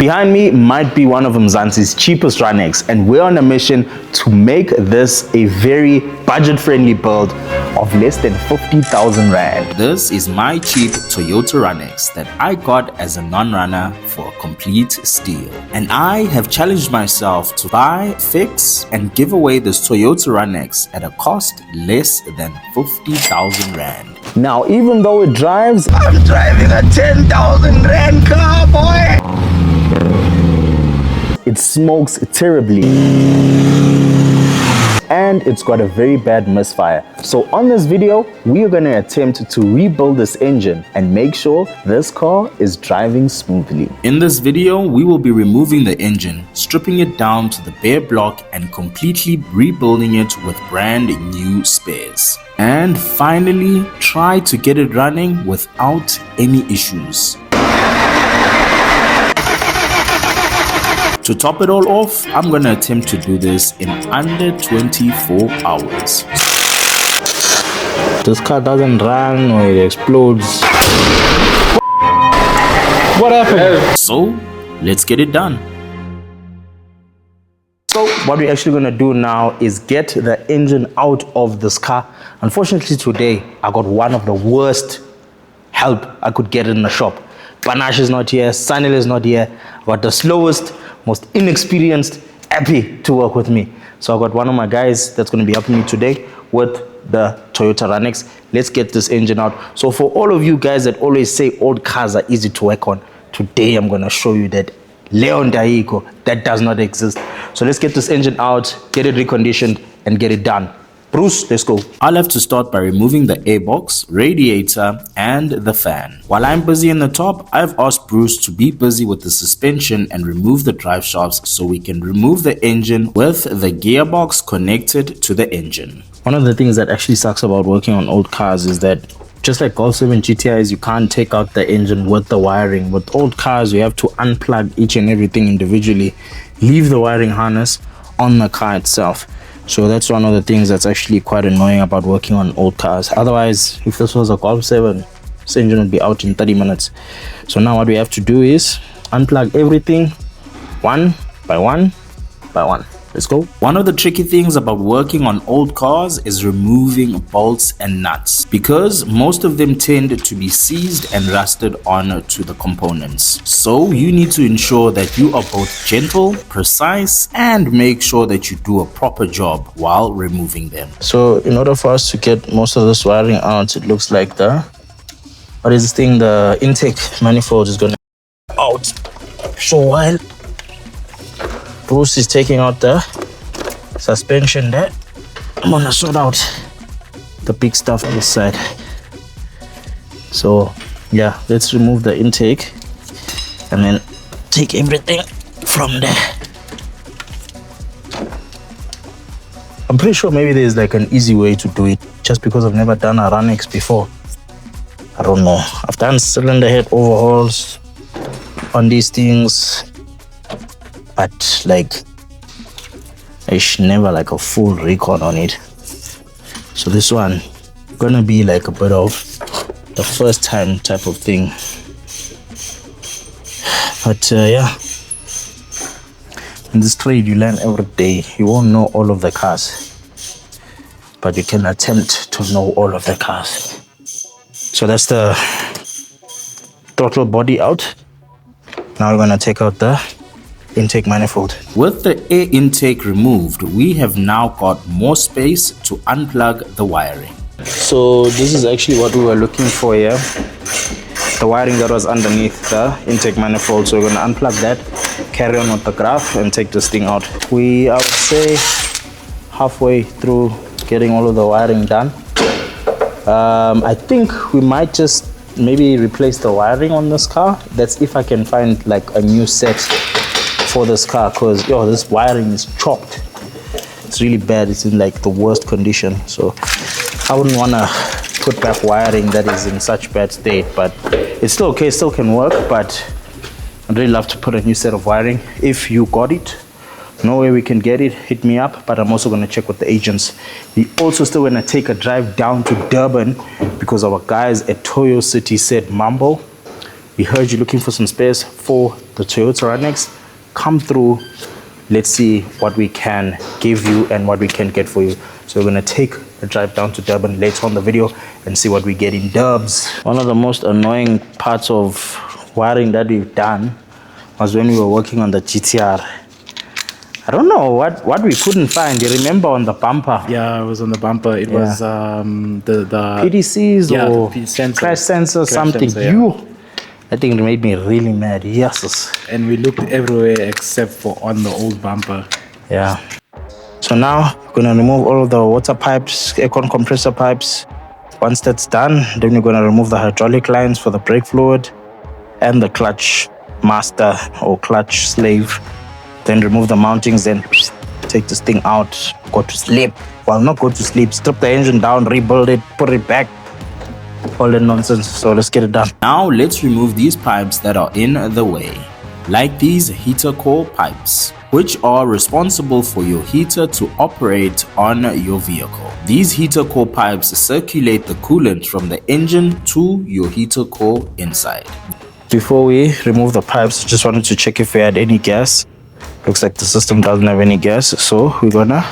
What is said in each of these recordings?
Behind me might be one of Mzansi's cheapest RUNX, and we're on a mission to make this a very budget-friendly build of less than 50,000 Rand. This is my cheap Toyota RUNX that I got as a non-runner for a complete steal. And I have challenged myself to buy, fix, and give away this Toyota RUNX at a cost less than 50,000 Rand. Now, even though it drives, I'm driving a 10,000 Rand car, boy! It smokes terribly and it's got a very bad misfire. So on this video, we are going to attempt to rebuild this engine and make sure this car is driving smoothly. In this video, we will be removing the engine, stripping it down to the bare block and completely rebuilding it with brand new spares. And finally, try to get it running without any issues. To top it all off, I'm gonna attempt to do this in under 24 hours. This car doesn't run or it explodes. What happened? So, let's get it done. So what we're actually gonna do now is get the engine out of this car. Unfortunately today, I got one of the worst help I could get in the shop. Panache is not here, Sanil is not here. I got the slowest, most inexperienced happy to work with me. So I got one of my guys that's going to be helping me today with the Toyota RUNX. Let's get this engine out. So for all of you guys that always say old cars are easy to work on, today I'm going to show you that Leon Daiko, that does not exist. So let's get this engine out, get it reconditioned and get it done. Bruce, let's go. I'll have to start by removing the airbox, radiator, and the fan. While I'm busy in the top, I've asked Bruce to be busy with the suspension and remove the drive shafts so we can remove the engine with the gearbox connected to the engine. One of the things that actually sucks about working on old cars is that just like Golf 7 GTIs, you can't take out the engine with the wiring. With old cars, you have to unplug each and everything individually, leave the wiring harness on the car itself. So that's one of the things that's actually quite annoying about working on old cars. Otherwise, if this was a Golf 7, this engine would be out in 30 minutes. So now what we have to do is unplug everything one by one by one. Let's go. One of the tricky things about working on old cars is removing bolts and nuts, because most of them tend to be seized and rusted on to the components. So you need to ensure that you are both gentle, precise, and make sure that you do a proper job while removing them. So in order for us to get most of this wiring out, it looks like the intake manifold is going to be out. So while Bruce is taking out the suspension there, I'm gonna sort out the big stuff on this side. So yeah, let's remove the intake and then take everything from there. I'm pretty sure maybe there's like an easy way to do it, just because I've never done a RUNX before. I don't know. I've done cylinder head overhauls on these things, but like it's never like a full recon on it. So this one gonna be like a bit of the first time type of thing. But yeah, in this trade you learn every day. You won't know all of the cars, but you can attempt to know all of the cars. So that's the throttle body out. Now we're gonna take out the intake manifold. With the air intake removed, we have now got more space to unplug the wiring. So this is actually what we were looking for here, the wiring that was underneath the intake manifold. So we're going to unplug that, carry on with the graph and take this thing out. I would say halfway through getting all of the wiring done. I think we might just maybe replace the wiring on this car. That's if I can find like a new set for this car, because this wiring is chopped. It's really bad. It's in like the worst condition. So I wouldn't want to put back wiring that is in such bad state, but it's still okay. It still can work, but I'd really love to put a new set of wiring. If you got it, no way we can get it, hit me up. But I'm also going to check with the agents. We also still going to take a drive down to Durban, because our guys at Toyo City said, Mambo, We heard you looking for some spares for the Toyota RUNX. Come through. Let's see what we can give you and what we can get for you. So we're gonna take a drive down to Durban later on the video and see what we get in Dubs. One of the most annoying parts of wiring that we've done was when we were working on the GTR. I don't know what we couldn't find. You remember on the bumper? Yeah, it was on the bumper. It was the PDCs or the crash sensor, something. Sensor, That thing made me really mad. Yes. And we looked everywhere except for on the old bumper. Yeah. So now we're gonna remove all of the water pipes, aircon compressor pipes. Once that's done, then we're gonna remove the hydraulic lines for the brake fluid and the clutch master or clutch slave. Then remove the mountings, then take this thing out, go to sleep. Well, not go to sleep, strip the engine down, rebuild it, put it back. All that nonsense. So let's get it done. Now let's remove these pipes that are in the way, like these heater core pipes, which are responsible for your heater to operate on your vehicle. These heater core pipes circulate the coolant from the engine to your heater core inside. Before we remove the pipes, just wanted to check if we had any gas. Looks like the system doesn't have any gas, so we're gonna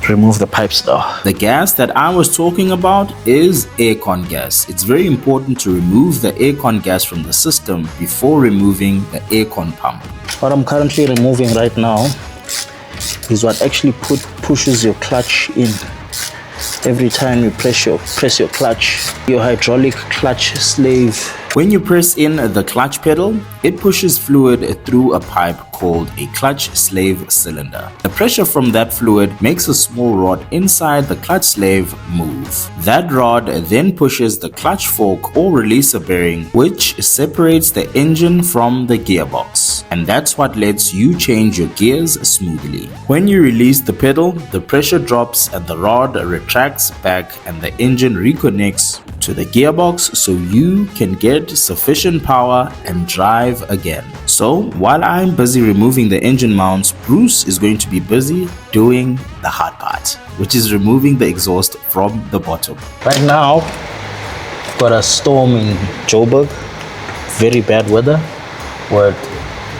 remove the pipes now. The gas that I was talking about is aircon gas. It's very important to remove the aircon gas from the system before removing the aircon pump. What I'm currently removing right now is what actually pushes your clutch in. Every time you press your clutch, your hydraulic clutch slave. When you press in the clutch pedal, it pushes fluid through a pipe called a clutch slave cylinder. The pressure from that fluid makes a small rod inside the clutch slave move. That rod then pushes the clutch fork or releaser bearing, which separates the engine from the gearbox. And that's what lets you change your gears smoothly. When you release the pedal, the pressure drops and the rod retracts back and the engine reconnects to the gearbox so you can get sufficient power and drive again. So while I'm busy removing the engine mounts, Bruce is going to be busy doing the hard part, which is removing the exhaust from the bottom. Right now, got a storm in Joburg. Very bad weather with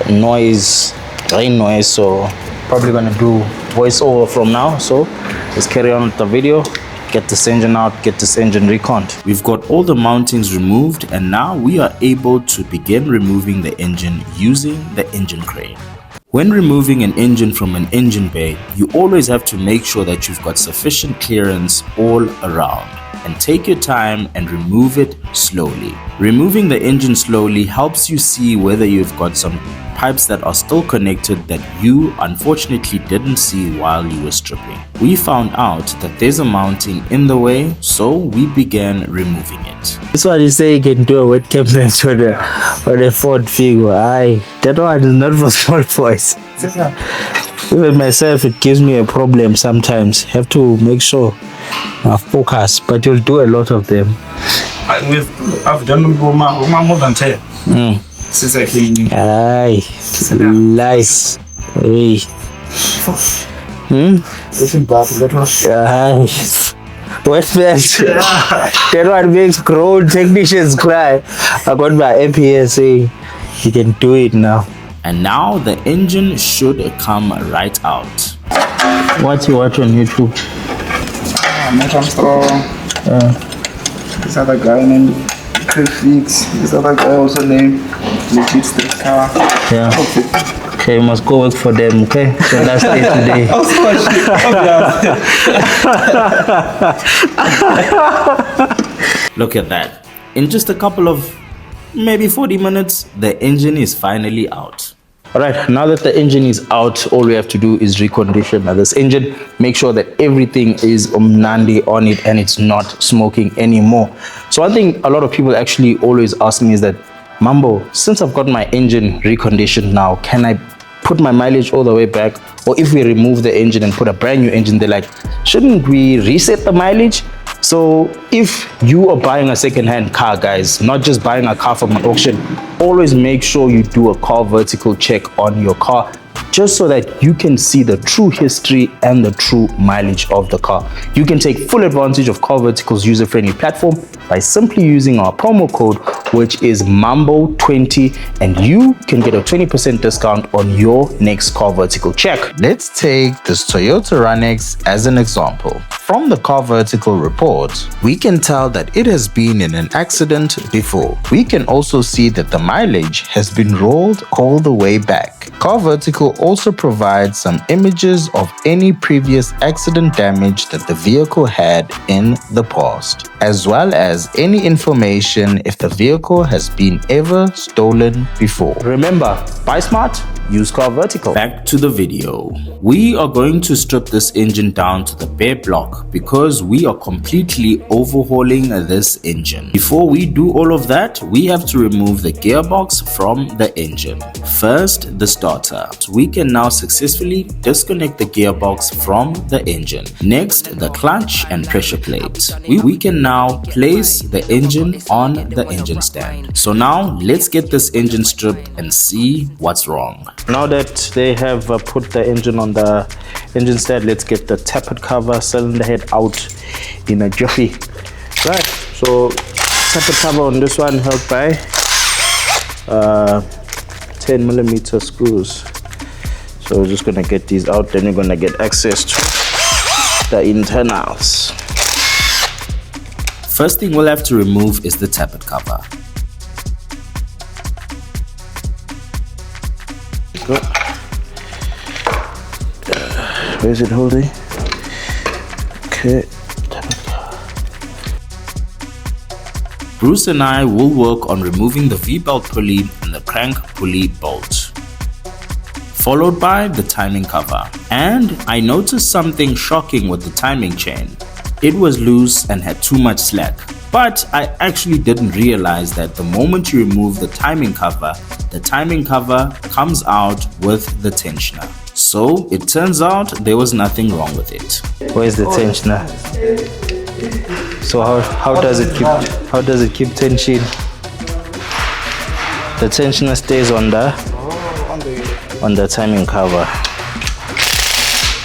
noise, rain noise, so probably gonna do voiceover from now. So let's carry on with the video. Get this engine out, get this engine reconned. We've got all the mountings removed and now we are able to begin removing the engine using the engine crane. When removing an engine from an engine bay, you always have to make sure that you've got sufficient clearance all around, and take your time and remove it slowly. Removing the engine slowly helps you see whether you've got some pipes that are still connected that you unfortunately didn't see while you were stripping. We found out that there's a mounting in the way, so we began removing it. This one you say you can do a wet cam lens on a Ford Figo. Aye, that one is not for small boys. Even myself, it gives me a problem sometimes. Have to make sure I focus, but you'll do a lot of them. I've done more than 10. Since I came. Aye, nice. Hey. Listen back, that was. Aye. Wet belt. That one makes grown technicians cry. I got my APSA. You can do it now. And now the engine should come right out. What you watch on YouTube? Matt Armstrong. This other guy named Chris Fix. This other guy also named Legit Street Car. Yeah. Okay, you must go work for them, okay? So last day today. Look at that. In just a couple of maybe 40 minutes, the engine is finally out. Alright, now that the engine is out, all we have to do is recondition this engine. Make sure that everything is umnandi on it and it's not smoking anymore. So one thing a lot of people actually always ask me is that, Mambo, since I've got my engine reconditioned now, can I put my mileage all the way back? Or if we remove the engine and put a brand new engine, they're like, shouldn't we reset the mileage? So if you are buying a second-hand car, guys, not just buying a car from an auction, always make sure you do a car vertical check on your car, just so that you can see the true history and the true mileage of the car. You can take full advantage of Car Vertical's user-friendly platform by simply using our promo code, which is MAMBO20, and you can get a 20% discount on your next car vertical check. Let's take this Toyota RUNX as an example. From the car vertical report, we can tell that it has been in an accident before. We can also see that the mileage has been rolled all the way back. Car vertical also provides some images of any previous accident damage that the vehicle had in the past, as well as any information if the vehicle has been ever stolen before. Remember, buy smart, use car vertical. Back to the video. We are going to strip this engine down to the bare block because we are completely overhauling this engine. Before we do all of that, we have to remove the gearbox from the engine. First, the starter. We can now successfully disconnect the gearbox from the engine. Next, the clutch and pressure plate. We can now place the engine on the engine stand. So now let's get this engine stripped and see what's wrong. Now that they have put the engine on the engine stand, let's get the tappet cover, cylinder head out in a jiffy. Right, so tappet cover on this one held by 10mm screws. So we're just gonna get these out, then you're gonna get access to the internals. First thing we'll have to remove is the tappet cover. Where is it holding? Okay. Bruce and I will work on removing the V-belt pulley and the crank pulley bolt, followed by the timing cover. And I noticed something shocking with the timing chain. It was loose and had too much slack. But I actually didn't realize that the moment you remove the timing cover comes out with the tensioner. So it turns out there was nothing wrong with it. Where's the tensioner? So how does it keep tension? The tensioner stays on the timing cover.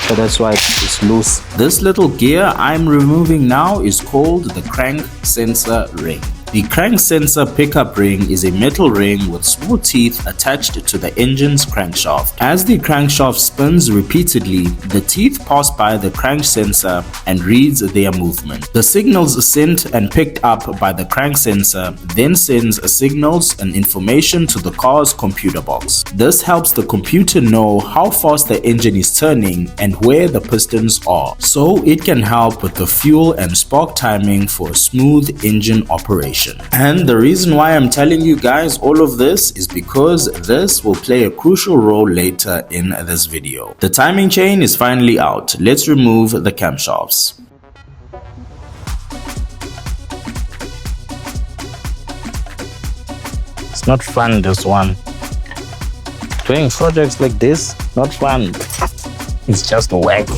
So that's why it's loose. This little gear I'm removing now is called the crank sensor ring. The crank sensor pickup ring is a metal ring with small teeth attached to the engine's crankshaft. As the crankshaft spins repeatedly, the teeth pass by the crank sensor and reads their movement. The signals sent and picked up by the crank sensor then sends signals and information to the car's computer box. This helps the computer know how fast the engine is turning and where the pistons are, so it can help with the fuel and spark timing for a smooth engine operation. And the reason why I'm telling you guys all of this is because this will play a crucial role later in this video. The timing chain is finally out. Let's remove the camshafts. It's not fun, this one. Doing projects like this, not fun. It's just work.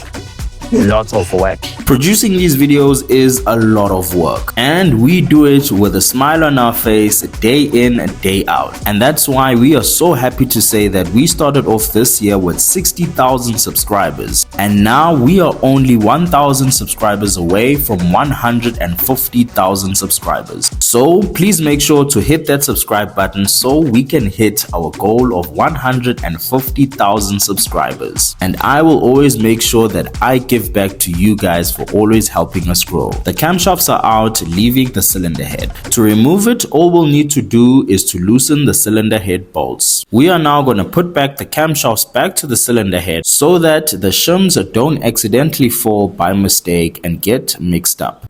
Lots of work. Producing these videos is a lot of work, and we do it with a smile on our face day in and day out. And that's why we are so happy to say that we started off this year with 60,000 subscribers, and now we are only 1,000 subscribers away from 150,000 subscribers. So please make sure to hit that subscribe button so we can hit our goal of 150,000 subscribers. And I will always make sure that I give back to you guys for always helping us grow. The camshafts are out, leaving the cylinder head. To remove it, all we'll need to do is to loosen the cylinder head bolts. We are now going to put back the camshafts back to the cylinder head so that the shims don't accidentally fall by mistake and get mixed up.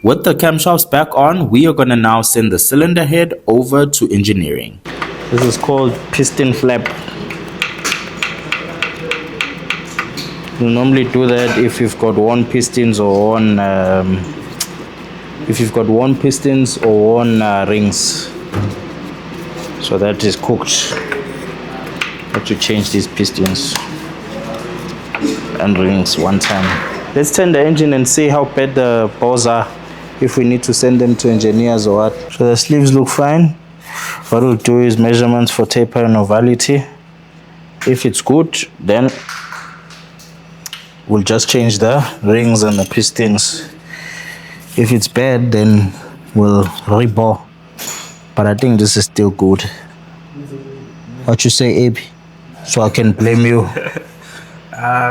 With the camshafts back on, we are going to now send the cylinder head over to engineering. This is called piston flap. You normally do that if you've got worn pistons or worn rings. So that is cooked. Have to change these pistons and rings one time. Let's turn the engine and see how bad the balls are, if we need to send them to engineers or what. So the sleeves look fine. What we'll do is measurements for taper and ovality. If it's good, then we'll just change the rings and the pistons. If it's bad, then will rebore. But I think this is still good. What you say, Abe? So I can blame you.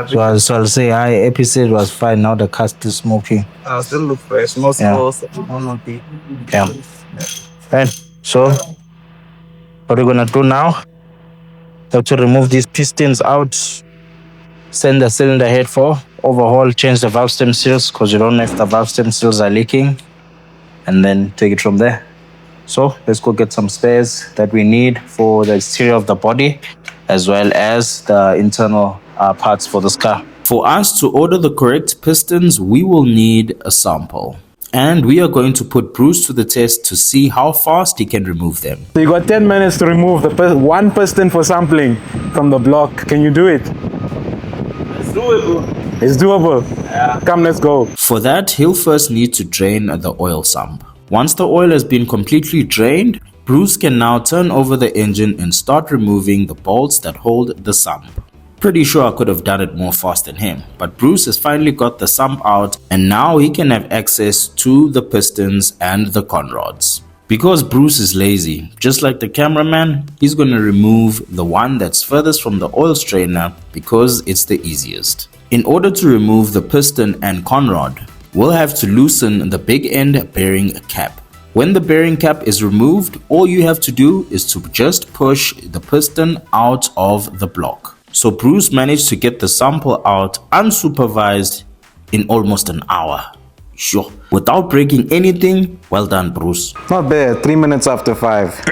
So I'll say, hi, Abe said it was fine. Now the cast is smoking. I'll still look fresh. No smells. Yeah. And so, what we're gonna do now? Have to remove these pistons out. Send the cylinder head for overhaul. Change the valve stem seals because you don't know if the valve stem seals are leaking. And then take it from there. So let's go get some spares that we need for the exterior of the body, as well as the internal parts for this car. For us to order the correct pistons, we will need a sample. And we are going to put Bruce to the test to see how fast he can remove them. So you got 10 minutes to remove the one piston for sampling from the block. Can you do it? It's doable. It's doable. Yeah. Come, let's go. For that, he'll first need to drain the oil sump. Once the oil has been completely drained, Bruce can now turn over the engine and start removing the bolts that hold the sump. Pretty sure I could have done it more fast than him, but Bruce has finally got the sump out and now he can have access to the pistons and the conrods. Because Bruce is lazy, just like the cameraman, he's going to remove the one that's furthest from the oil strainer because it's the easiest. In order to remove the piston and conrod, we'll have to loosen the big end bearing cap. When the bearing cap is removed, all you have to do is to just push the piston out of the block. So Bruce managed to get the sample out unsupervised in almost an hour. Sure. Without breaking anything. Well done, Bruce. Not bad. 3 minutes after 5.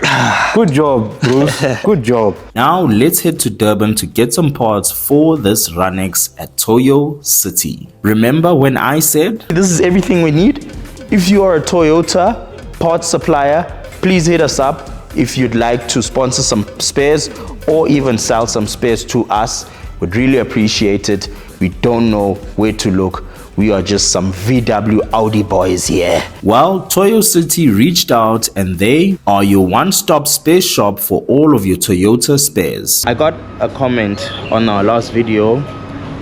Good job, Bruce. Good job. Now let's head to Durban to get some parts for this RUNX at Toyo City. Remember when I said This is everything we need. If you are a Toyota parts supplier, please hit us up if you'd like to sponsor some spares or even sell some spares to us. We'd really appreciate it. We don't know where to look. We are just some VW Audi boys here. Well, Toyo City reached out and they are your one-stop spare shop for all of your Toyota spares. I got a comment on our last video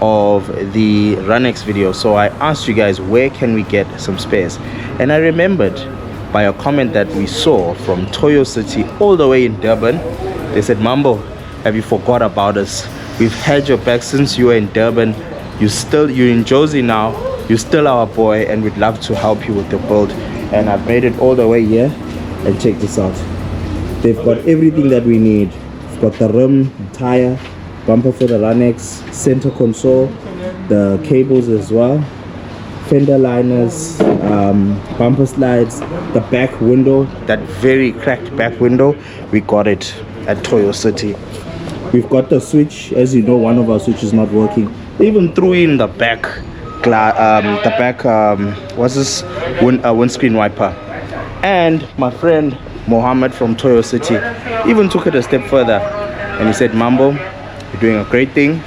of the RUNX video, so I asked you guys where can we get some spares, and I remembered by a comment that we saw from Toyo City all the way in Durban. They said, Mambo, have you forgot about us? We've had your back since you were in Durban. You're in Josie now. You're still our boy, and we'd love to help you with the build. And I've made it all the way here, and check this out. They've got everything that we need. We've got the rim, tire, bumper for the RUNX, center console, the cables as well, fender liners, bumper slides, the back window, that very cracked back window. We got it at Toyo City. We've got the switch. As you know, one of our switches is not working. They even threw in the back windscreen wiper. And my friend Mohammed from Toyo City even took it a step further, and he said, Mambo, you're doing a great thing.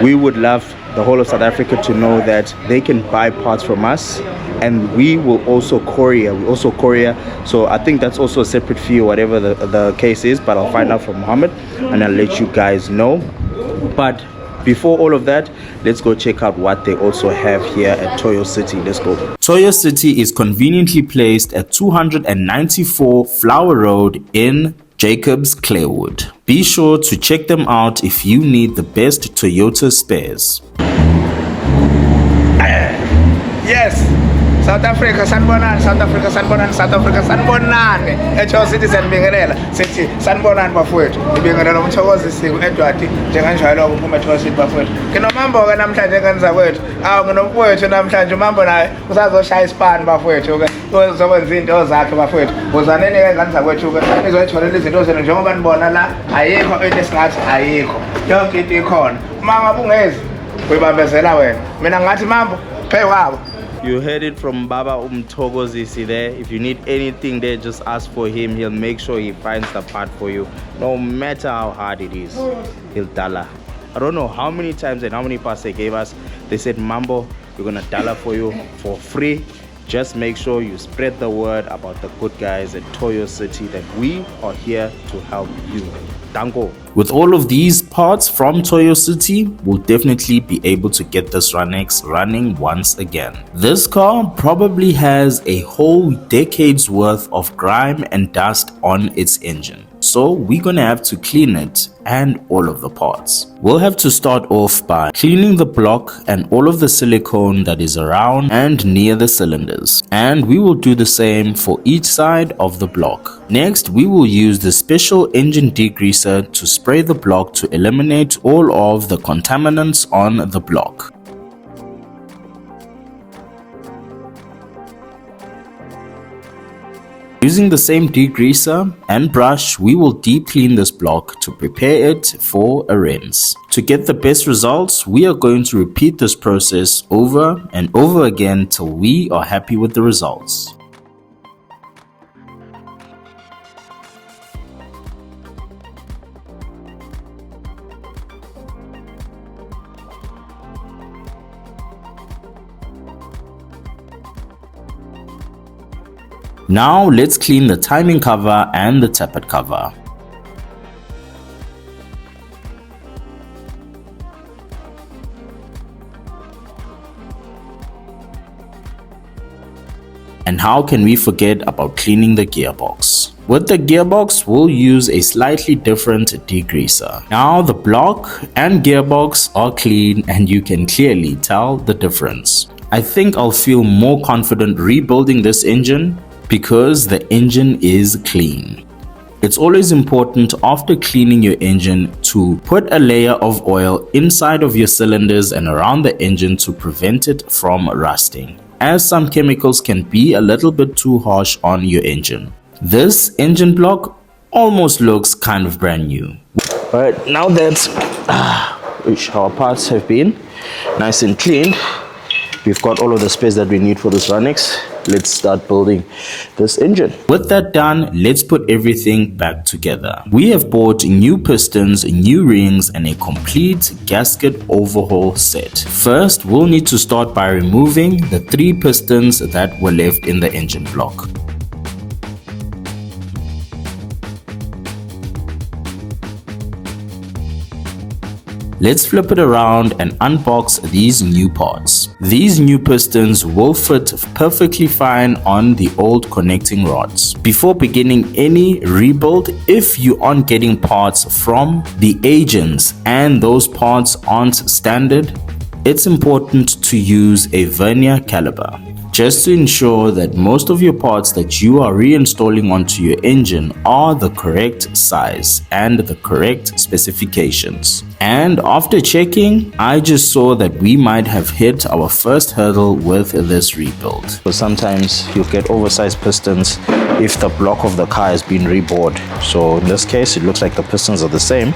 We would love the whole of South Africa to know that they can buy parts from us, and we will also courier. So I think that's also a separate fee or whatever the case is, but I'll find out from Mohammed and I'll let you guys know. But before all of that, let's go check out what they also have here at Toyo City. Let's go. Toyo City is conveniently placed at 294 Flower Road in Jacobs, Clearwood. Be sure to check them out if you need the best Toyota spares. Yes. South Africa sanibonani, South Africa sanibonani, South Africa sanibonani. Echo City sanibingelela sithi sanibonani bafowethu. Ngibingelela umthokozisiwe Edward njenganjalo ukuphuma eToyo City bafowethu. Nginomambo ke namhlanje kanza kwethu. Nginomfowethu namhlanje umambo naye usazoshaya isipani bafowethu ke. Uzokwenza into zakhe bafowethu. Uzaneni ke kanza kwethu ke. Nizoyitholela izinto zenu njengoba nibona la ayikho into esingathi ayikho. Yonke into ikhona. Uma ngabe ungezi uyibambezela wena. Mina ngathi mambo phe wabo. You heard it from Baba Umtogozisi there. If you need anything there, just ask for him. He'll make sure he finds the part for you, no matter how hard it is. He'll dollar. I don't know how many times and how many parts they gave us. They said, Mambo, we're gonna dollar for you for free. Just make sure you spread the word about the good guys at Toyo City that we are here to help you. Danko. With all of these parts from Toyo City, we'll definitely be able to get this RUNX running once again. This car probably has a whole decade's worth of grime and dust on its engine. So we're gonna have to clean it and all of the parts. We'll have to start off by cleaning the block and all of the silicone that is around and near the cylinders. And we will do the same for each side of the block. Next, we will use the special engine degreaser to spray the block to eliminate all of the contaminants on the block. Using the same degreaser and brush, we will deep clean this block to prepare it for a rinse. To get the best results, we are going to repeat this process over and over again till we are happy with the results. Now let's clean the timing cover and the tappet cover. And how can we forget about cleaning the gearbox? With the gearbox, we'll use a slightly different degreaser. Now the block and gearbox are clean and you can clearly tell the difference. I think I'll feel more confident rebuilding this engine because the engine is clean. It's always important after cleaning your engine to put a layer of oil inside of your cylinders and around the engine to prevent it from rusting, as some chemicals can be a little bit too harsh on your engine. This engine block almost looks kind of brand new. Alright, now that our parts have been nice and cleaned, we've got all of the space that we need for this RUNX. Let's start building this engine. With that done, let's put everything back together. We have bought new pistons, new rings, and a complete gasket overhaul set. First, we'll need to start by removing the 3 pistons that were left in the engine block. Let's flip it around and unbox these new parts. These new pistons will fit perfectly fine on the old connecting rods. Before beginning any rebuild, if you aren't getting parts from the agents and those parts aren't standard, it's important to use a vernier caliper, just to ensure that most of your parts that you are reinstalling onto your engine are the correct size and the correct specifications. And after checking, I just saw that we might have hit our first hurdle with this rebuild. So sometimes you get oversized pistons if the block of the car has been rebored. So in this case, it looks like the pistons are the same.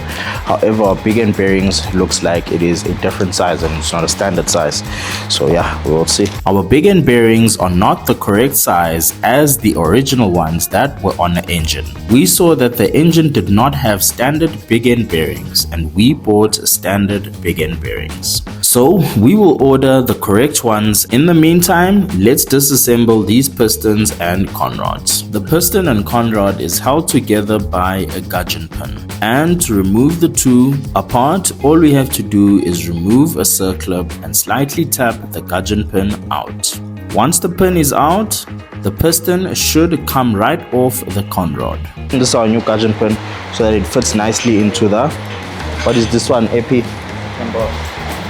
However, our big end bearings looks like it is a different size and it's not a standard size. So yeah, we'll see. Our big end bearings are not the correct size as the original ones that were on the engine. We saw that the engine did not have standard big end bearings and we bought standard big end bearings. So we will order the correct ones. In the meantime, let's disassemble these pistons and conrods. The piston and conrod is held together by a gudgeon pin. And to remove the two apart, all we have to do is remove a circlip and slightly tap the gudgeon pin out. Once the pin is out, the piston should come right off the conrod. This is our new gudgeon pin so that it fits nicely into the, what is this one, AP?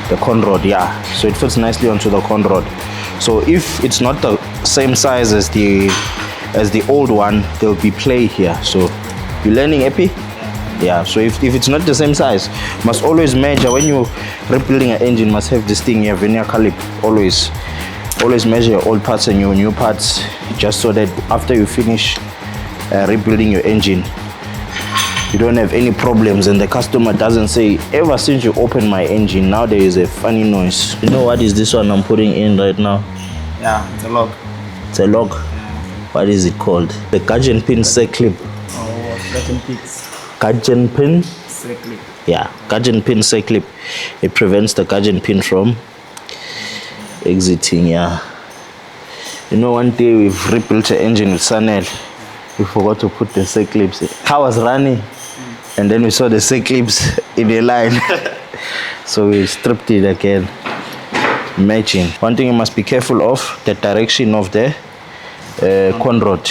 The conrod, yeah. So it fits nicely onto the conrod. So if it's not the same size as the old one, there'll be play here. So you're learning AP? Yeah, so if it's not the same size, must always measure. When you're rebuilding an engine, must have this thing here, vernier caliper. Always measure your old parts and your new parts, just so that after you finish rebuilding your engine, you don't have any problems and the customer doesn't say, ever since you opened my engine, now there is a funny noise. You know what is this one I'm putting in right now? Yeah, it's a log. It's a log. What is it called? The gudgeon pin circlip. Oh, gudgeon pins. Gudgeon pin? Circlip. Yeah, gudgeon pin circlip. It prevents the gudgeon pin from exiting, yeah. You know, one day we've rebuilt an engine with Sanel. We forgot to put the C-clips. Car was running, and then we saw the C-clips in a line. So we stripped it again. Imagine. One thing you must be careful of, the direction of the conrod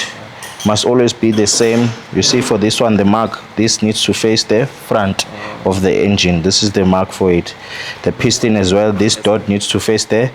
must always be the same. You see, for this one, the mark, this needs to face the front of the engine. This is the mark for it. The piston as well, this dot needs to face the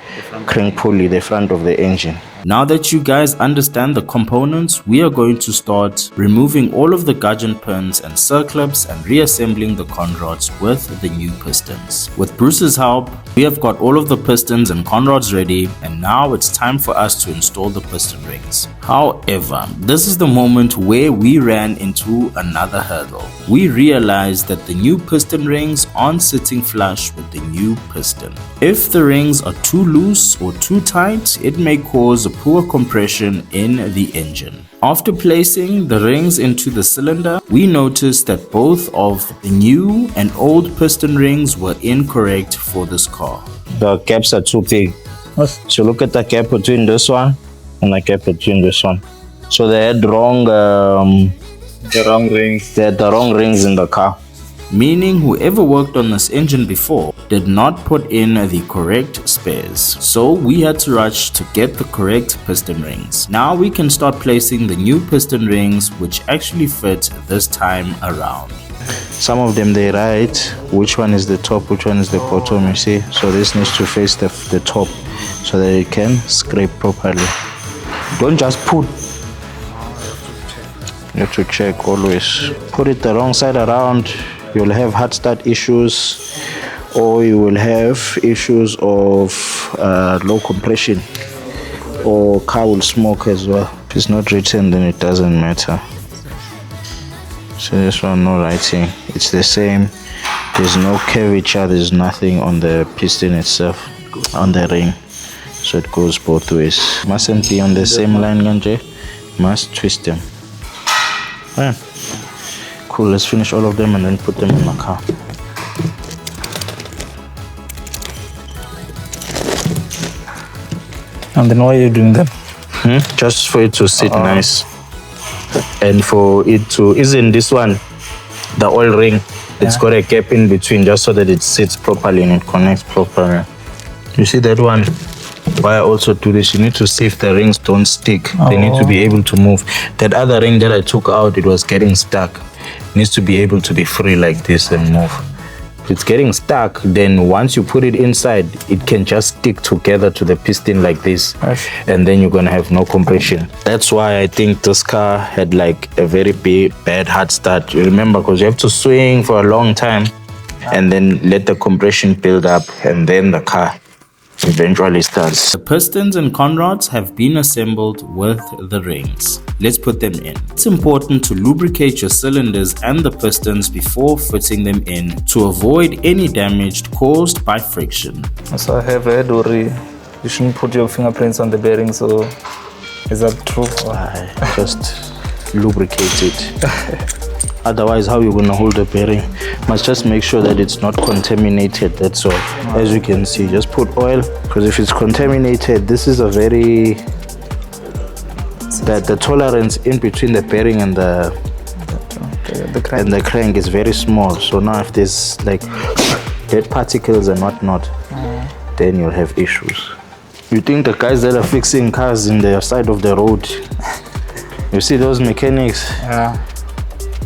crank pulley, the front of the engine. Now that you guys understand the components, we are going to start removing all of the gudgeon pins and circlips and reassembling the conrods with the new pistons. With Bruce's help, we have got all of the pistons and conrods ready, and now it's time for us to install the piston rings. However, this is the moment where we ran into another hurdle. We realized that the new piston rings aren't sitting flush with the new piston. If the rings are too loose or too tight, it may cause poor compression in the engine. After placing the rings into the cylinder, we noticed that both of the new and old piston rings were incorrect for this car. The gaps are too big. So look at the gap between this one and the gap between this one. So they had the wrong rings. They had the wrong rings in the car. Meaning whoever worked on this engine before did not put in the correct spares. So we had to rush to get the correct piston rings. Now we can start placing the new piston rings which actually fit this time around. Some of them they write which one is the top, which one is the bottom, you see. So this needs to face the top so that it can scrape properly. Don't just put. You have to check always. Put it the wrong side around, you'll have hard start issues, or you will have issues of low compression, or car will smoke as well. If it's not written, then it doesn't matter. So this one, no writing, it's the same. There's no curvature, there's nothing on the piston itself, on the ring. So it goes both ways. Mustn't be on the same line, Ganje. Must twist them. Alright. Cool, let's finish all of them and then put them in my car. And then why are you doing that? Just for it to sit nice. And for it to, isn't this one, the oil ring, it's got a gap in between just so that it sits properly and it connects properly. You see that one? Why I also do this, you need to see if the rings don't stick. They need to be able to move. That other ring that I took out, it was getting stuck. It needs to be able to be free like this and move. If it's getting stuck, then once you put it inside, it can just stick together to the piston like this. And then you're gonna have no compression. That's why I think this car had like a very bad hard start. You remember, because you have to swing for a long time and then let the compression build up, and then the car eventually starts. The pistons and conrods have been assembled with the rings. Let's put them in. It's important to lubricate your cylinders and the pistons before fitting them in to avoid any damage caused by friction. So I have read, or you shouldn't put your fingerprints on the bearing, so is that true? Just lubricate it. Otherwise, how you gonna hold the bearing? Must just make sure that it's not contaminated, that's all. As you can see, just put oil, because if it's contaminated, this is a very, the tolerance in between the bearing and the crank is very small. So now if there's like dead particles and whatnot, then you'll have issues. You think the guys that are fixing cars in the side of the road, you see those mechanics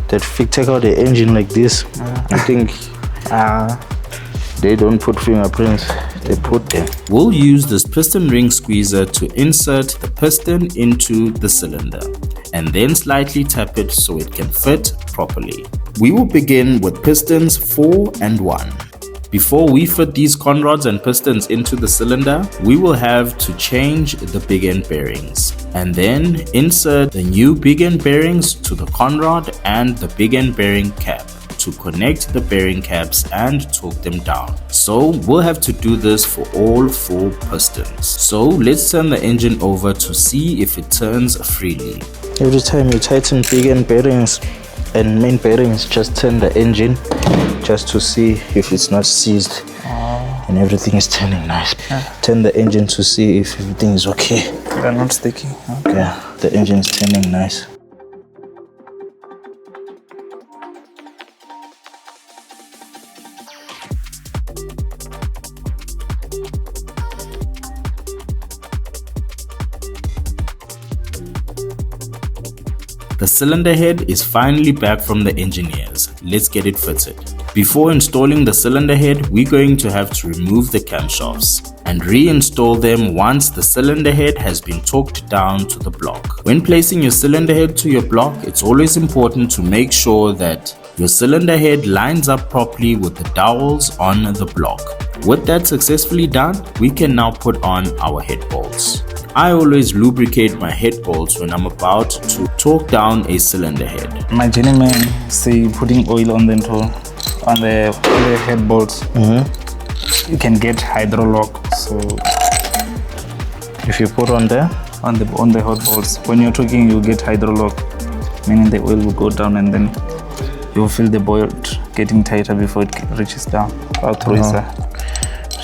that take out the engine like this, you think they don't put fingerprints, they put them. We'll use this piston ring squeezer to insert the piston into the cylinder and then slightly tap it so it can fit properly. We will begin with pistons 4 and 1. Before we fit these conrods and pistons into the cylinder, we will have to change the big end bearings and then insert the new big end bearings to the conrod and the big end bearing cap to connect the bearing caps and torque them down. So we'll have to do this for all 4 pistons. So let's turn the engine over to see if it turns freely. Every time you tighten big end bearings and main bearings, just turn the engine just to see if it's not seized and everything is turning nice. Turn the engine to see if everything is okay. They're not sticky. Okay. Yeah, the engine's turning nice. The cylinder head is finally back from the engineers. Let's get it fitted. Before installing the cylinder head, we're going to have to remove the camshafts and reinstall them once the cylinder head has been torqued down to the block. When placing your cylinder head to your block, it's always important to make sure that your cylinder head lines up properly with the dowels on the block. With that successfully done, we can now put on our head bolts. I always lubricate my head bolts when I'm about to torque down a cylinder head. My journeyman say putting oil on the head bolts. You can get hydrolock. So If you put on there, on the hot bolts, when you're torquing, you get hydrolock, meaning the oil will go down and then you'll feel the bolt getting tighter before it reaches down.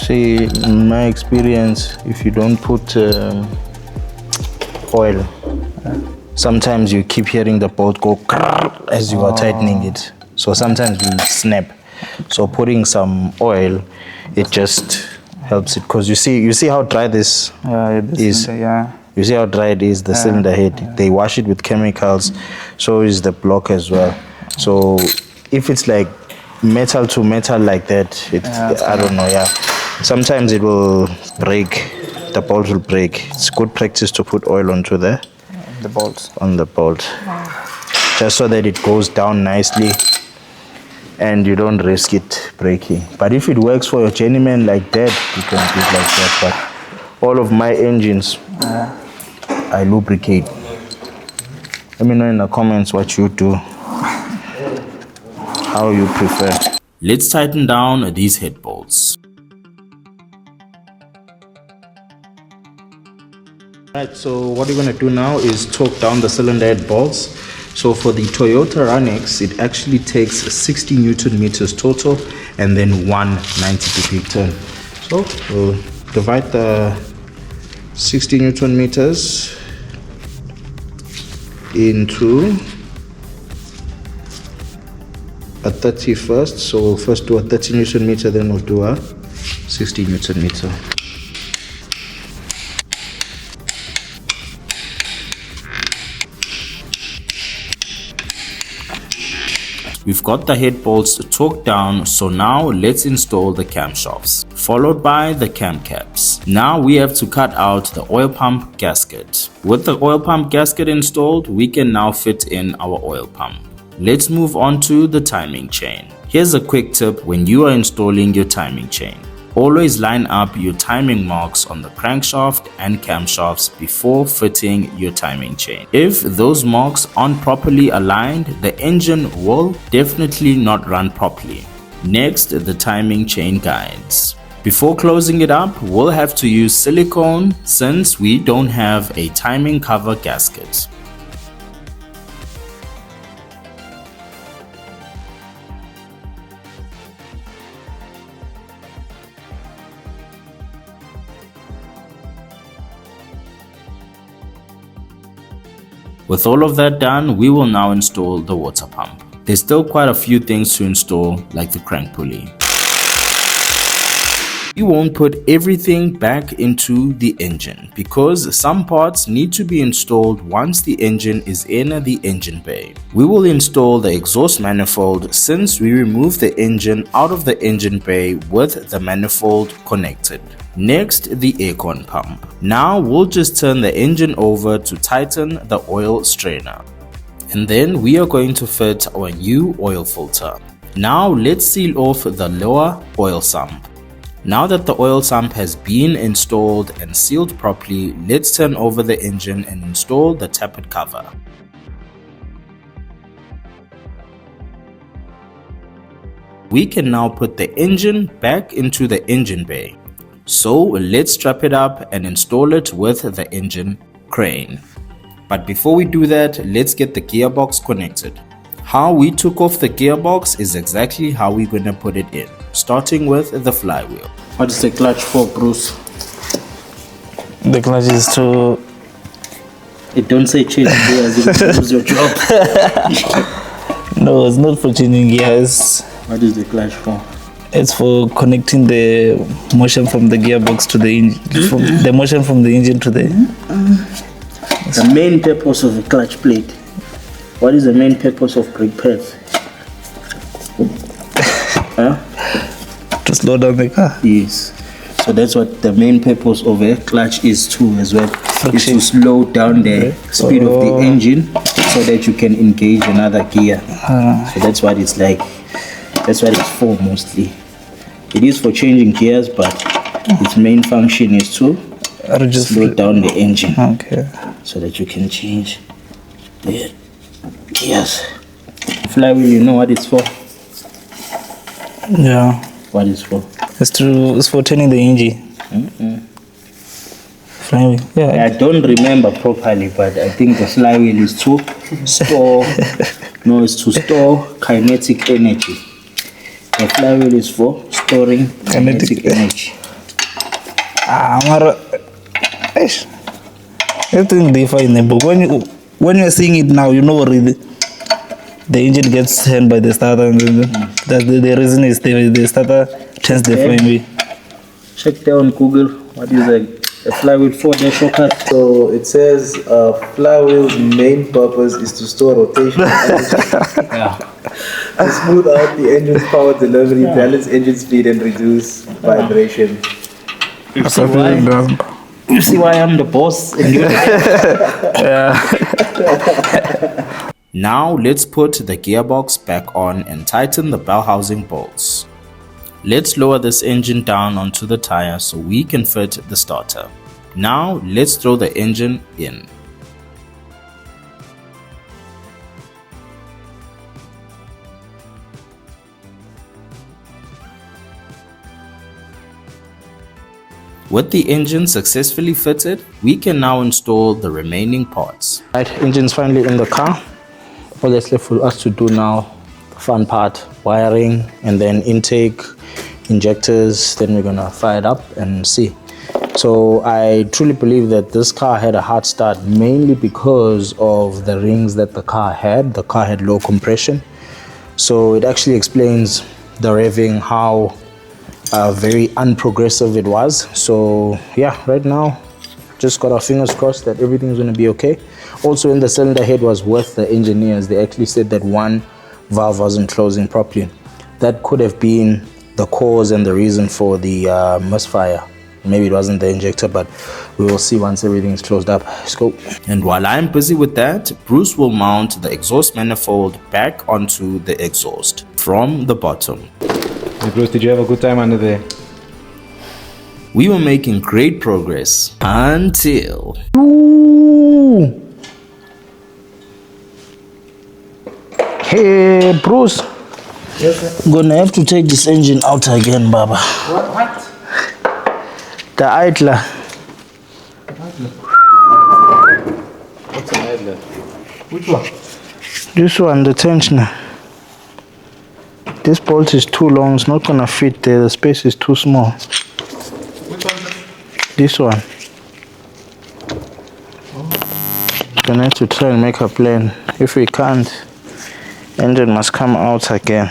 see, in my experience, if you don't put oil, sometimes you keep hearing the bolt go as you are tightening it. So sometimes you snap. So putting some oil, it just helps it, because you see how dry this is. You see how dry it is, the cylinder head. They wash it with chemicals, so is the block as well. So if it's like metal to metal like that, I don't know, sometimes it will break, the bolt will break. It's good practice to put oil onto the bolts. On the bolt, just so that it goes down nicely and you don't risk it breaking. But if it works for your journeyman like that, you can do it like that. But all of my engines, I lubricate. Let me know in the comments what you do, how you prefer. Let's tighten down these head bolts. Right, so what we're going to do now is torque down the cylinder head bolts. So for the Toyota RUNX, it actually takes 60 Newton meters total and then 190 degree turn. So we'll divide the 60 Newton meters into a 30 first. So we'll first do a 30 Newton meter, then we'll do a 60 Newton meter. We've got the head bolts torqued down, so now let's install the camshafts, followed by the cam caps. Now we have to cut out the oil pump gasket. With the oil pump gasket installed, we can now fit in our oil pump. Let's move on to the timing chain. Here's a quick tip when you are installing your timing chain. Always line up your timing marks on the crankshaft and camshafts before fitting your timing chain. If those marks aren't properly aligned, the engine will definitely not run properly. Next, the timing chain guides. Before closing it up, we'll have to use silicone since we don't have a timing cover gasket. With all of that done, we will now install the water pump. There's still quite a few things to install, like the crank pulley. We won't put everything back into the engine because some parts need to be installed once the engine is in the engine bay. We will install the exhaust manifold since we removed the engine out of the engine bay with the manifold connected. Next, the aircon pump. Now we'll just turn the engine over to tighten the oil strainer. And then we are going to fit our new oil filter. Now let's seal off the lower oil sump. Now that the oil sump has been installed and sealed properly, let's turn over the engine and install the tappet cover. We can now put the engine back into the engine bay. So let's strap it up and install it with the engine crane. But before we do that, let's get the gearbox connected. How we took off the gearbox is exactly how we're going to put it in, starting with the flywheel. What is the clutch for, Bruce? The clutch is to It don't say change gears, you will lose your job. No, it's not for changing gears. What is the clutch for? It's for connecting the motion from the gearbox to the engine. The motion from the engine to the. The main purpose of a clutch plate. What is the main purpose of brake pads? Huh? To slow down the car. Yes. So that's what the main purpose of a clutch is too as well. Is to slow down the speed of the engine so that you can engage another gear. So that's what it's like. That's what it's for mostly. It is for changing gears, but its main function is to slow down the engine. Okay. So that you can change the gears. Flywheel, you know what it's for? Yeah. What it's for? It's for turning the engine. Flywheel. Yeah. I don't remember properly, but I think the flywheel is to store. No, it's to store kinetic energy. The flywheel is for storing kinetic energy. Mara. Everything they find in the book. When you're seeing it now, you know already. The engine gets turned by the starter, and the reason is the starter turns the flywheel. Check there on Google. What is a flywheel for? The shortcut. So it says flywheel's main purpose is to store rotational energy, to smooth out the engine's power delivery, balance engine speed, and reduce vibration. You see why? You see why I'm the boss? And you're Now let's put the gearbox back on and tighten the bell housing bolts. Let's lower this engine down onto the tire so we can fit the starter. Now let's throw the engine in. With the engine successfully fitted, we can now install the remaining parts. Right, engine's finally in the car. All that's left for us to do now, the fun part, wiring and then intake, injectors, then we're gonna fire it up and see. So I truly believe that this car had a hard start mainly because of the rings that the car had. The car had low compression. So it actually explains the revving, how very unprogressive it was. So yeah, right now just got our fingers crossed that everything's going to be okay. Also, in the cylinder head was with the engineers, they actually said that one valve wasn't closing properly. That could have been the cause and the reason for the misfire. Maybe it wasn't the injector, but we will see once everything's closed up. Let's go. And while I'm busy with that, Bruce will mount the exhaust manifold back onto the exhaust from the bottom. Hey Bruce, did you have a good time under there? We were making great progress until... Ooh. Hey Bruce. Yes, sir. I'm gonna have to take this engine out again, Baba. What? The idler. What's an idler? Which one? This one, the tensioner. This bolt is too long, it's not gonna fit there, the space is too small. Which one, sir? This one. Gonna have to try and make a plan. If we can't, engine must come out again.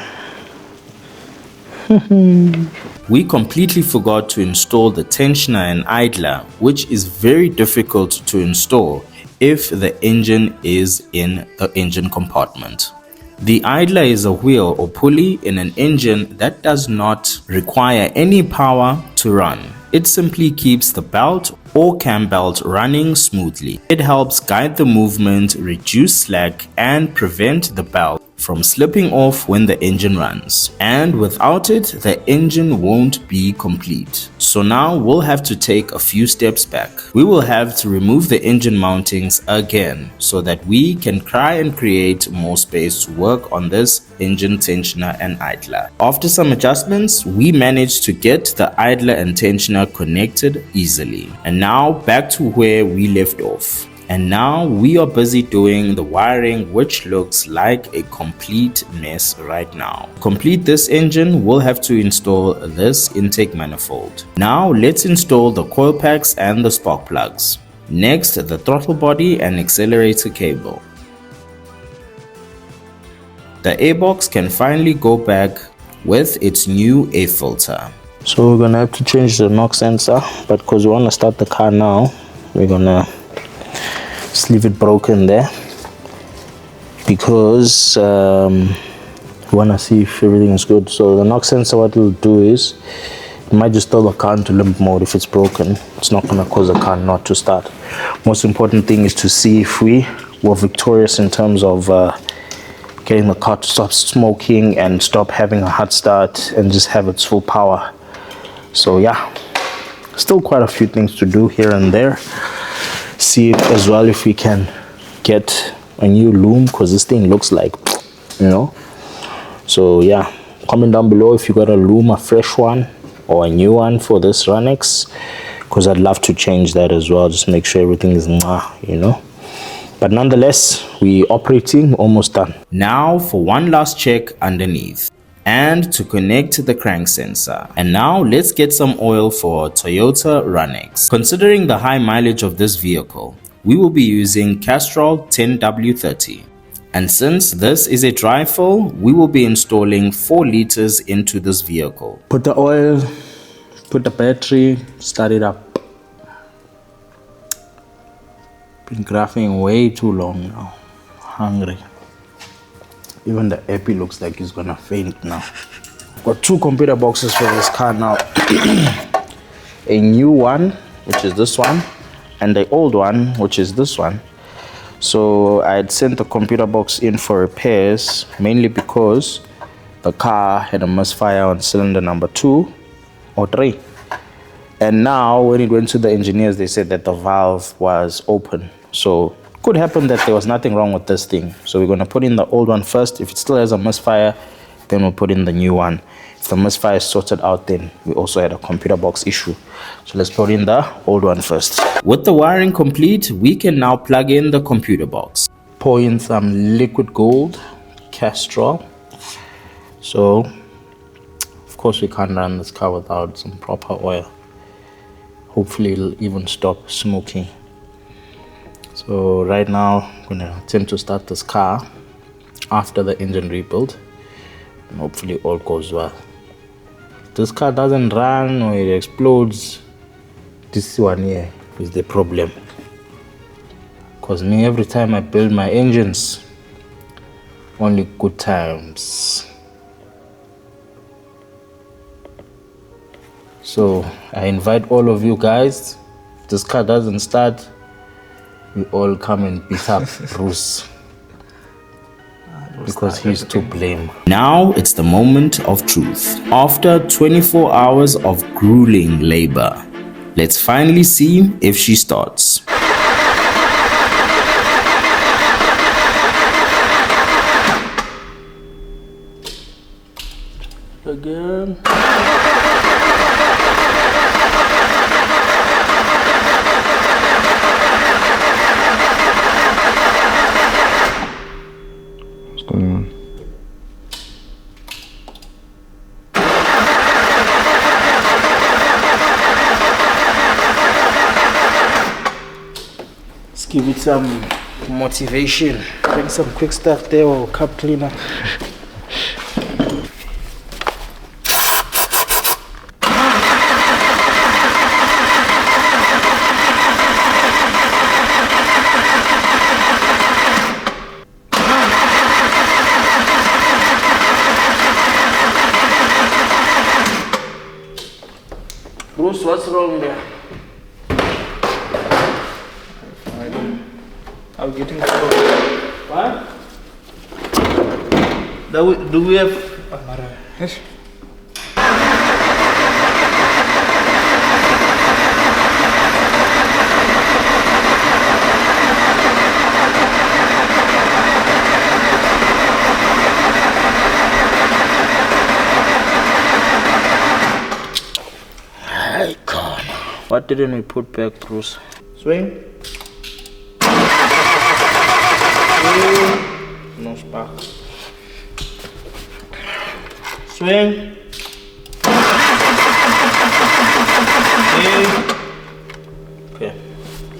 We completely forgot to install the tensioner and idler, which is very difficult to install if the engine is in the engine compartment. The idler is a wheel or pulley in an engine that does not require any power to run. It simply keeps the belt or cam belt running smoothly. It helps guide the movement, reduce slack, and prevent the belt from slipping off when the engine runs. And without it, the engine won't be complete. So now we'll have to take a few steps back. We will have to remove the engine mountings again so that we can try and create more space to work on this engine tensioner and idler. After some adjustments, we managed to get the idler and tensioner connected easily. And now back to where we left off. And now we are busy doing the wiring, which looks like a complete mess right now. To complete this engine, we'll have to install this intake manifold. Now let's install the coil packs and the spark plugs. Next, the throttle body and accelerator cable. The airbox can finally go back with its new air filter. So we're gonna have to change the knock sensor, but because we want to start the car now, we're gonna just leave it broken there because we want to see if everything is good. So the knock sensor, what it'll do is it might just tell the car into limp mode. If it's broken, it's not gonna cause the car not to start. Most important thing is to see if we were victorious in terms of getting the car to stop smoking and stop having a hot start and just have its full power. So yeah, still quite a few things to do here and there. See as well if we can get a new loom, because this thing looks like, you know. So yeah, comment down below if you got a loom, a fresh one or a new one for this RUNX, because I'd love to change that as well. Just make sure everything is you know. But nonetheless, we operating, almost done. Now for one last check underneath and to connect the crank sensor. And now let's get some oil for Toyota RUNX. Considering the high mileage of this vehicle, we will be using Castrol 10W30. And since this is a tri-fill, we will be installing 4 liters into this vehicle. Put the oil, put the battery, start it up. Been graphing way too long now. Hungry. Even the epi looks like he's gonna faint now. Got 2 computer boxes for this car now. A new one, which is this one, and the old one, which is this one. So I had sent the computer box in for repairs, mainly because the car had a misfire on cylinder number 2 or 3. And now when it went to the engineers, they said that the valve was open. So could happen that there was nothing wrong with this thing. So we're going to put in the old one first. If it still has a misfire, then we'll put in the new one. If the misfire is sorted out, then we also had a computer box issue. So let's put in the old one first. With the wiring complete, we can now plug in the computer box. Pour in some liquid gold, Castrol. So of course we can't run this car without some proper oil. Hopefully it'll even stop smoking. So right now I'm gonna attempt to start this car after the engine rebuild, and hopefully all goes well. If this car doesn't run or it explodes, this one here is the problem. Cause me, every time I build my engines, only good times. So I invite all of you guys, if this car doesn't start, we all come and beat up Bruce, because he's to blame. Now it's the moment of truth. After 24 hours of grueling labor, let's finally see if she starts. Again. Give it some motivation. Bring some quick stuff there or cup cleaner. Bruce, what's wrong there? I'm getting slow. What? Do we have... Yes. What didn't we put back, Bruce? Swing. No spark. Swing. Okay.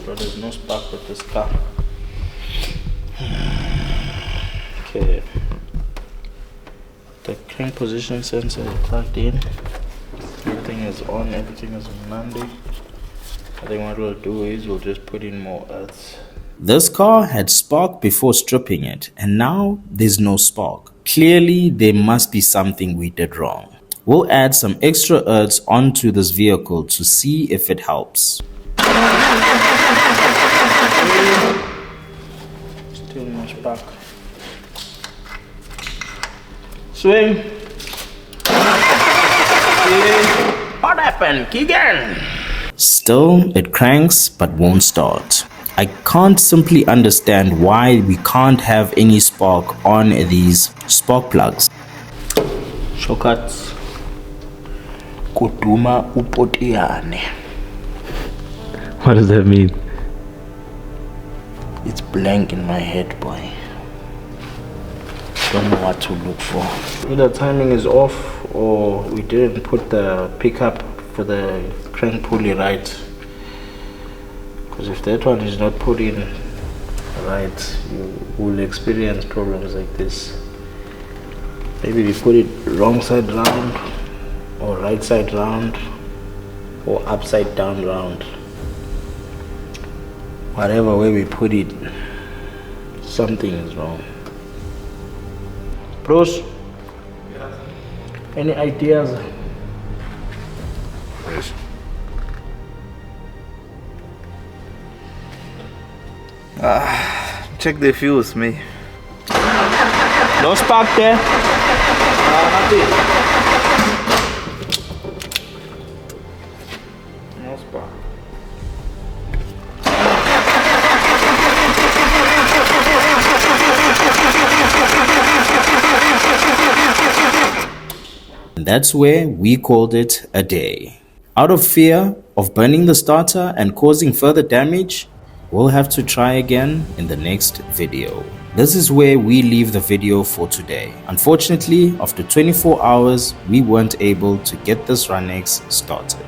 Brothers, no with this car. Okay. The crank position sensor is plugged in. Everything is on, everything is on Monday. I think what we'll do is we'll just put in more earths. This car had spark before stripping it, and now there's no spark. Clearly, there must be something we did wrong. We'll add some extra earths onto this vehicle to see if it helps. Still no spark. Swing. What happened, Keegan? Still, it cranks but won't start. I can't simply understand why we can't have any spark on these spark plugs. Shortcuts. Kuduma upotiane. What does that mean? It's blank in my head, boy. Don't know what to look for. Either timing is off or we didn't put the pickup for the crank pulley right. Because if that one is not put in right, you will experience problems like this. Maybe we put it wrong side round, or right side round, or upside down round. Whatever way we put it, something is wrong. Bruce, any ideas? Check the fuse, me. No spark there? Nothing. No spark. And that's where we called it a day. Out of fear of burning the starter and causing further damage, we'll have to try again in the next video. This is where we leave the video for today. Unfortunately, after 24 hours, we weren't able to get this RUNX started.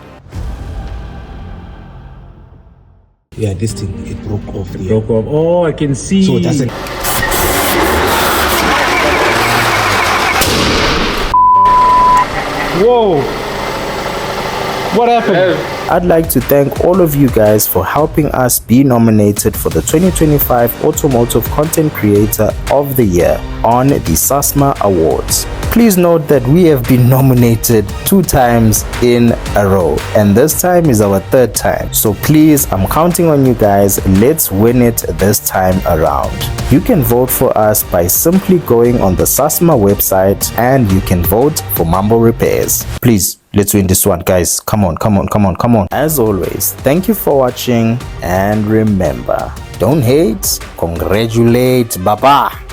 Yeah, this thing, it broke off. It Broke off. Oh, I can see. So it doesn't. Whoa. What happened? I'd like to thank all of you guys for helping us be nominated for the 2025 Automotive Content Creator of the Year on the SASMAS Awards. Please note that we have been nominated 2 times in a row, and this time is our 3rd time. So please, I'm counting on you guys. Let's win it this time around. You can vote for us by simply going on the SASMAS website, and you can vote for Mambo Repairs. Please, let's win this one, guys. Come on, come on, come on, come on. As always, thank you for watching, and remember, don't hate, congratulate. Bye-bye.